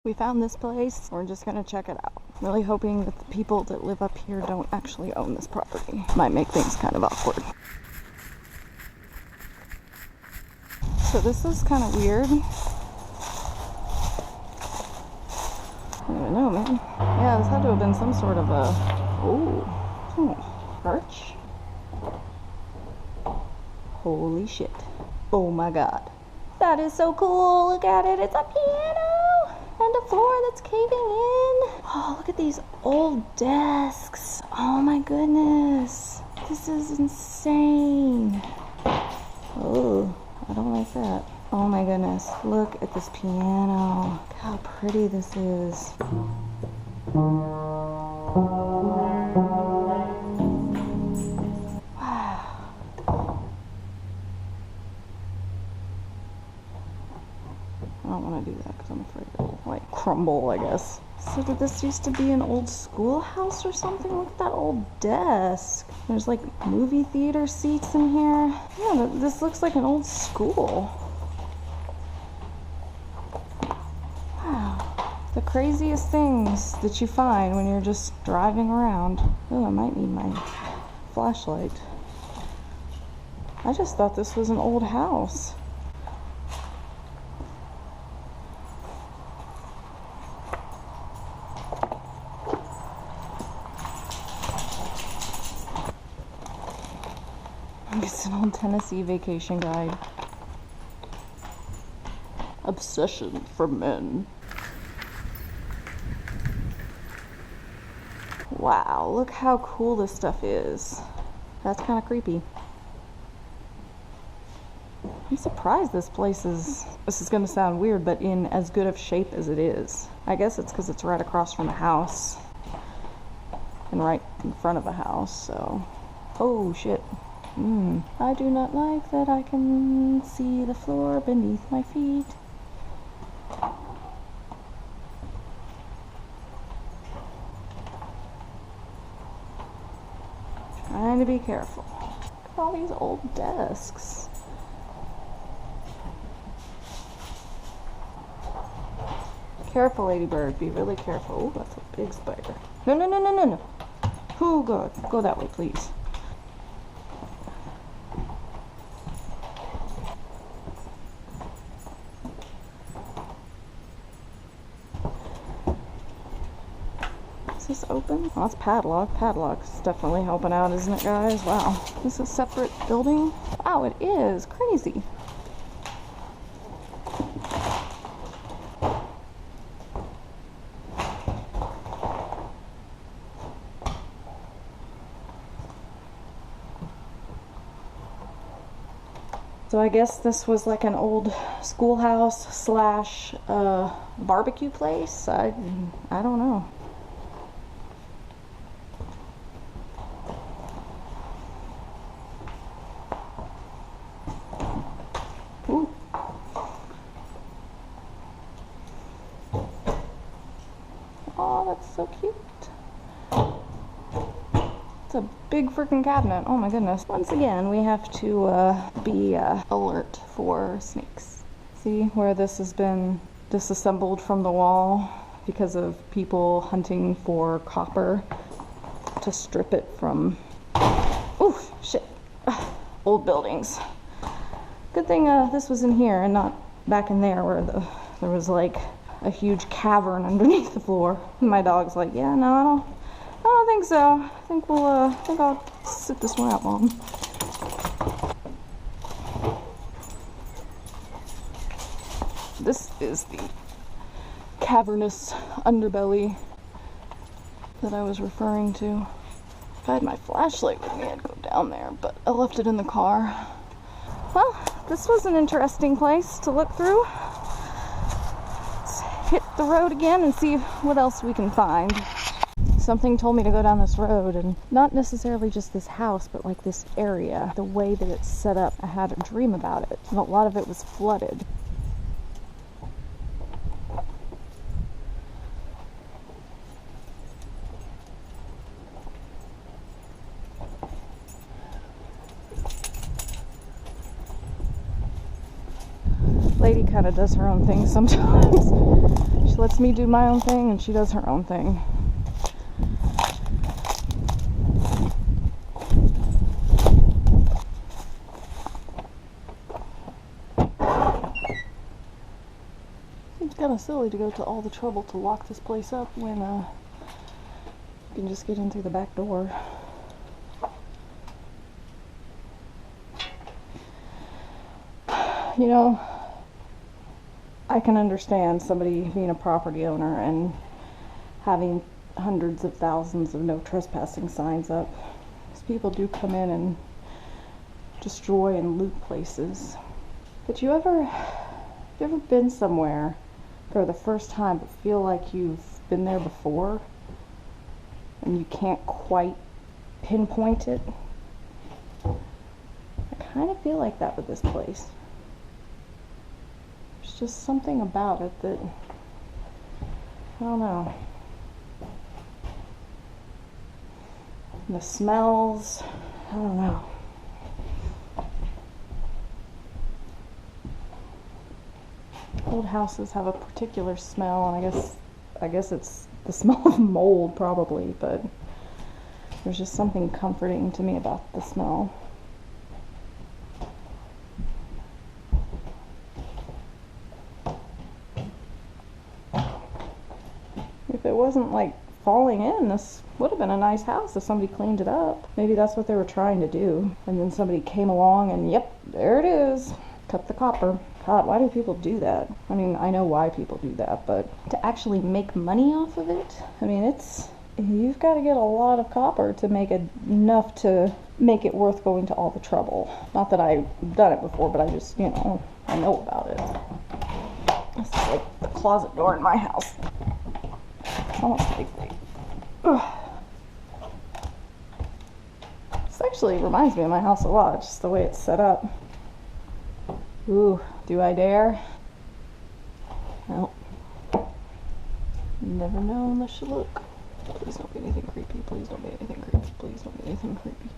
We found this place. We're just gonna check it out. Really hoping that the people that live up here don't actually own this property. Might make things kind of awkward. So this is kind of weird. I don't even know, man. Yeah, this had to have been some sort of a... arch? Holy shit. Oh my god. That is so cool. Look at it. It's a piano and a floor that's caving in. Oh, look at these old desks. Oh my goodness. This is insane. Oh, I don't like that. Oh my goodness. Look at this piano. Look how pretty this is. I don't want to do that because I'm afraid it'll like crumble, I guess. So did this used to be an old schoolhouse or something? Look at that old desk. There's like movie theater seats in here. Yeah, this looks like an old school. Wow. The craziest things that you find when you're just driving around. Oh, I might need my flashlight. I just thought this was an old house. It's an old Tennessee vacation guide. Obsession for men. Wow, look how cool this stuff is. That's kind of creepy. I'm surprised this place is going to sound weird, but in as good of shape as it is. I guess it's because it's right across from a house and right in front of a house, so. Oh shit. I do not like that I can see the floor beneath my feet. Trying to be careful. Look at all these old desks. Careful, ladybird. Be really careful. Oh, that's a big spider. No, no, no, no, no, no. Oh, God. Go that way, please. Is this open? Oh, it's padlocked. Padlock's definitely helping out, isn't it, guys? Wow. This is a separate building? Wow, it is. Crazy. So I guess this was like an old schoolhouse slash barbecue place. I don't know. Ooh. Oh, that's so cute. It's a big freaking cabinet. Oh my goodness. Once again, we have to be alert for snakes. See where this has been disassembled from the wall because of people hunting for copper to strip it from, ooh, shit, old buildings. Good thing this was in here and not back in there where there was like a huge cavern underneath the floor. And my dog's like, yeah, no, I don't think so. I think I think I'll sit this one out, Mom. This is the cavernous underbelly that I was referring to. If I had my flashlight with me, I'd go down there, but I left it in the car. Well, this was an interesting place to look through. Let's hit the road again and see what else we can find. Something told me to go down this road, and not necessarily just this house, but like this area, the way that it's set up. I had a dream about it, and a lot of it was flooded. Lady kind of does her own thing sometimes. She lets me do my own thing and she does her own thing. Seems kind of silly to go to all the trouble to lock this place up when you can just get in through the back door. You know, I can understand somebody being a property owner and having hundreds of thousands of no trespassing signs up. Because people do come in and destroy and loot places. But you ever been somewhere for the first time but feel like you've been there before and you can't quite pinpoint it? I kind of feel like that with this place. There's just something about it that, I don't know. And the smells, I don't know. Old houses have a particular smell, and I guess it's the smell of mold probably, but there's just something comforting to me about the smell. If it wasn't like falling in, this would have been a nice house if somebody cleaned it up. Maybe that's what they were trying to do. And then somebody came along and yep, there it is. Cut the copper. God, why do people do that? I mean, I know why people do that, but to actually make money off of it, I mean, you've got to get a lot of copper to make it enough to make it worth going to all the trouble. Not that I've done it before, but I just, I know about it. This is like the closet door in my house. Almost like, this actually reminds me of my house a lot, just the way it's set up. Ooh, do I dare? Nope. Never know unless you look. Please don't be anything creepy. Please don't be anything creepy. Please don't be anything creepy.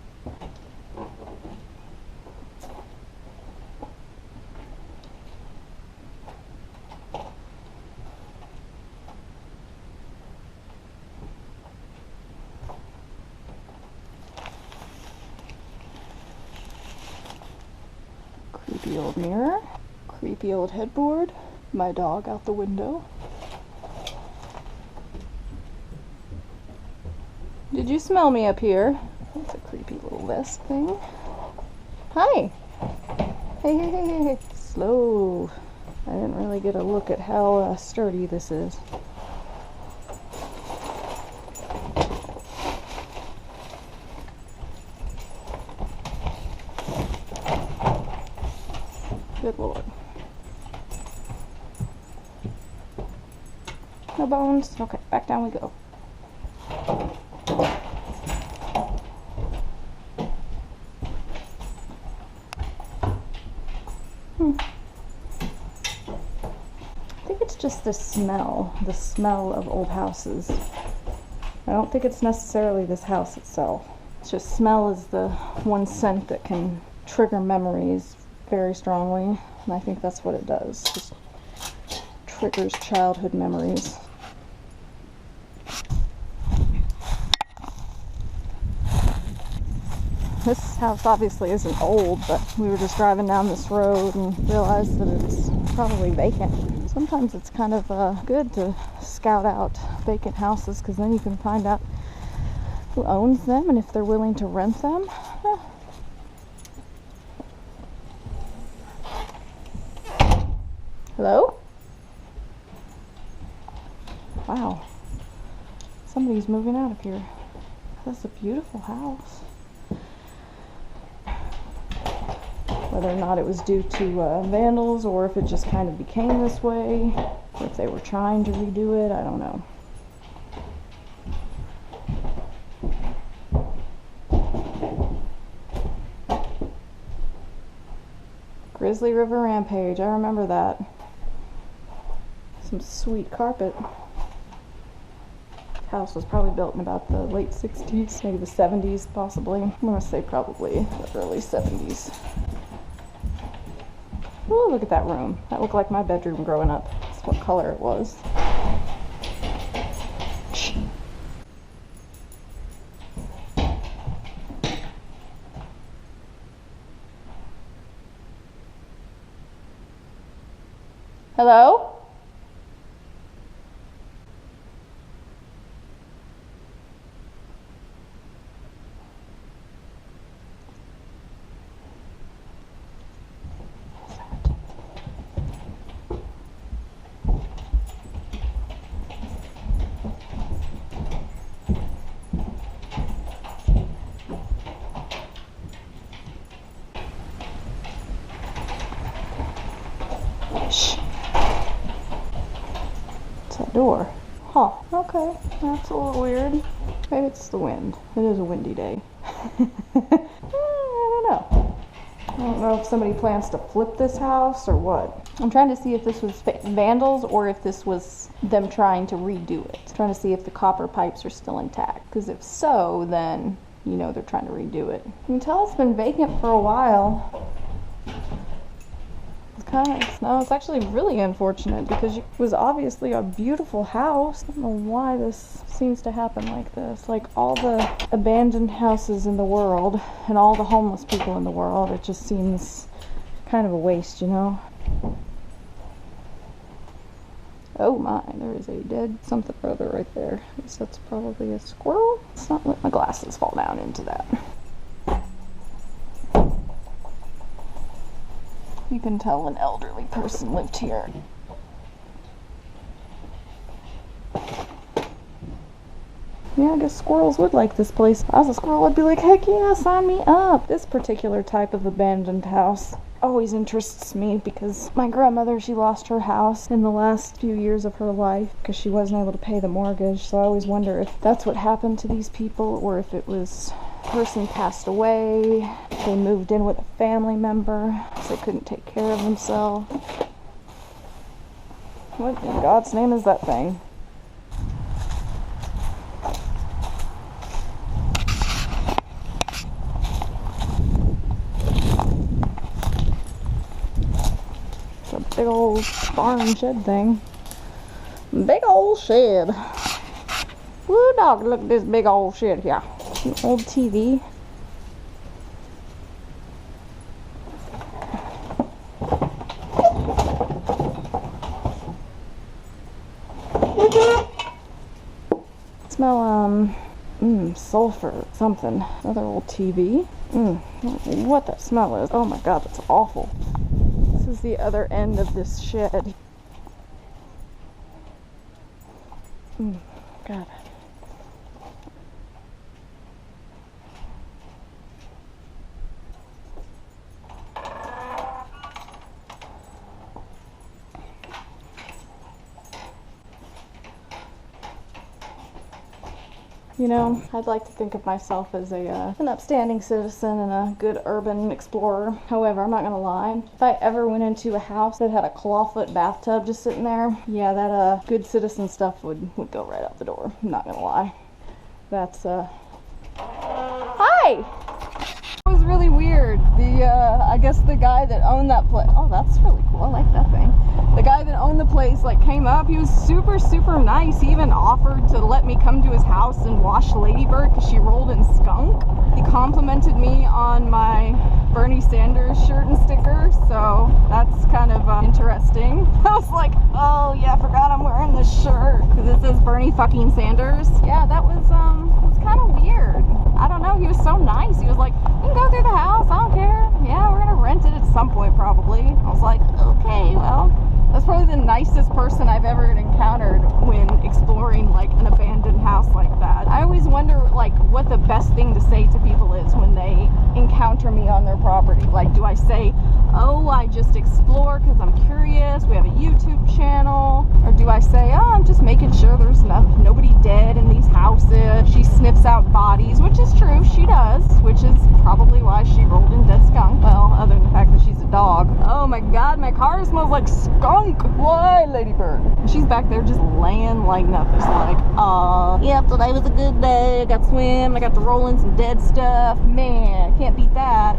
Creepy old mirror, creepy old headboard, my dog out the window. Did you smell me up here? That's a creepy little vest thing. Hi! Hey, hey, hey, hey, hey. Slow. I didn't really get a look at how sturdy this is. Good Lord. No bones? Okay, back down we go. I think it's just the smell of old houses. I don't think it's necessarily this house itself. It's just smell is the one scent that can trigger memories very strongly, and I think that's what it does. Just triggers childhood memories. This house obviously isn't old, but we were just driving down this road and realized that it's probably vacant. Sometimes it's kind of good to scout out vacant houses, because then you can find out who owns them and if they're willing to rent them. Hello? Wow. Somebody's moving out of here. That's a beautiful house. Whether or not it was due to vandals, or if it just kind of became this way, or if they were trying to redo it, I don't know. Grizzly River Rampage, I remember that. Some sweet carpet. House was probably built in about the late 60s, maybe the 70s possibly. I'm gonna say probably the early 70s. Ooh, look at that room. That looked like my bedroom growing up. That's what color it was. Hello? Shh. It's that door. Huh. Okay. That's a little weird. Maybe it's the wind. It is a windy day. I don't know. I don't know if somebody plans to flip this house or what. I'm trying to see if this was vandals or if this was them trying to redo it. I'm trying to see if the copper pipes are still intact. Because if so, then you know they're trying to redo it. You can tell it's been vacant for a while. No, it's actually really unfortunate because it was obviously a beautiful house. I don't know why this seems to happen like this. Like all the abandoned houses in the world and all the homeless people in the world, it just seems kind of a waste, you know? Oh my, there is a dead something or other right there. I guess that's probably a squirrel. Let's not let my glasses fall down into that. You can tell an elderly person lived here. Yeah, I guess squirrels would like this place. If I was a squirrel, I'd be like, heck yeah, sign me up. This particular type of abandoned house always interests me because my grandmother, she lost her house in the last few years of her life because she wasn't able to pay the mortgage. So I always wonder if that's what happened to these people or if it was person passed away, they moved in with a family member because they couldn't take care of themselves. What in God's name is that thing? It's a big old barn shed thing. Big old shed. Woo dog, look at this big old shed here. An old TV. Smell sulfur something. Another old TV. I don't know what that smell is. Oh my god, that's awful. This is the other end of this shed. God. You know, I'd like to think of myself as an upstanding citizen and a good urban explorer. However, I'm not gonna lie, if I ever went into a house that had a clawfoot bathtub just sitting there, yeah, that good citizen stuff would go right out the door. I'm not gonna lie. That's Hi! It was really weird. I guess the guy that owned that place, oh, that's really cool, I like that thing. The guy that owned the place like came up, he was super nice. He even offered to let me come to his house and wash Ladybird because she rolled in skunk. He complimented me on my Bernie Sanders shirt and sticker, so that's kind of interesting. I was like, oh yeah, I forgot I'm wearing this shirt because it says Bernie fucking Sanders. Yeah, that was kind of weird. I don't know, he was so nice. He was like, you can go through the house, I don't care. Yeah, we're gonna rent it at some point probably. I was like, okay, well, that's probably the nicest person I've ever encountered when exploring like an abandoned house like that. I always wonder like what the best thing to say to people is when they encounter me on their property. Like, do I say, oh, I just explore because I'm curious, we have a YouTube channel? Or do I say, oh, I'm just making sure there's nobody dead in these houses? She sniffs out bodies, which is true, she does, which is probably why she rolled in dead skunk. Well, other than the fact that she's a dog. Oh my god, my car smells like skunk. Why, Ladybird? And she's back there just laying like nothing. She's like, yep, today was a good day. I got to swim, I got to roll in some dead stuff. Man, I can't beat that.